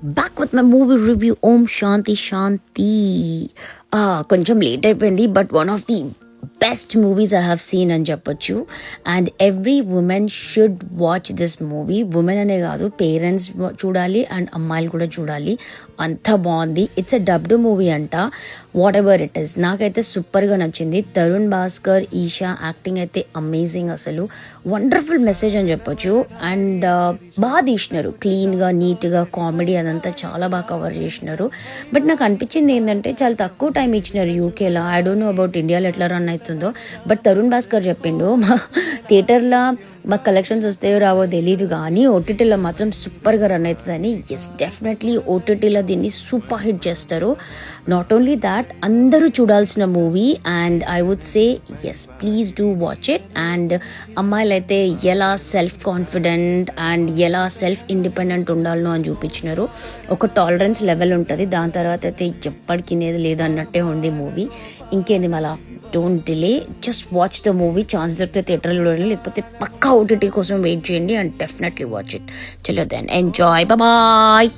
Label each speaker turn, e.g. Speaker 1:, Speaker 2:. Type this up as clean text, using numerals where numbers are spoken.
Speaker 1: back with my movie review. Om Shanti Shanti. Koncham late అయిపోయింది, but one of the best movies I have seen అని చెప్పొచ్చు. And every woman should watch this movie. Women అనే కాదు, parents చూడాలి and అమ్మాయిలు కూడా చూడాలి. అంత బాగుంది. ఇట్స్ ఎ డబ్డ్ మూవీ అంట. వాట్ ఎవర్ ఇట్ ఈస్, నాకైతే సూపర్గా నచ్చింది. తరుణ్ భాస్కర్, ఈషా యాక్టింగ్ అయితే అమేజింగ్. అసలు వండర్ఫుల్ మెసేజ్ అని చెప్పొచ్చు. అండ్ బాగా తీసినారు, క్లీన్గా నీట్గా, కామెడీ అదంతా చాలా బాగా కవర్ చేసినారు. బట్ నాకు అనిపించింది ఏంటంటే చాలా తక్కువ టైం ఇచ్చినారు యూకేలో. ఐ డోంట్ నో అబౌట్ ఇండియాలో ఎట్లా రన్ అవుతుందో, బట్ తరుణ్ భాస్కర్ చెప్పిండు మా థియేటర్లో మాకు కలెక్షన్స్ వస్తాయో రావో తెలీదు, కానీ ఓటీటీలో మాత్రం సూపర్గా రన్ అవుతుందని. ఎస్, డెఫినెట్లీ ఓటీటీలో దీన్ని సూపర్ హిట్ చేస్తారు. నాట్ ఓన్లీ దాట్, అందరూ చూడాల్సిన movie. And I would say yes, please do watch it. And అమ్మాయిలు అయితే ఎలా సెల్ఫ్ కాన్ఫిడెంట్ అండ్ ఎలా సెల్ఫ్ ఇండిపెండెంట్ ఉండాలనో అని చూపించినారు. ఒక టాలరెన్స్ లెవెల్ ఉంటుంది, దాని తర్వాత అయితే ఎప్పటికినేది లేదన్నట్టే ఉంది మూవీ. ఇంకేంది మళ్ళా, don't delay, just watch the movie. Chance దొరికితే థియేటర్లో చూడండి, లేకపోతే పక్కా ఓటీటీ కోసం వెయిట్ చేయండి అండ్ డెఫినెట్లీ వాచ్ ఇట్. చలో దెన్, ఎంజాయ్, బాయ్.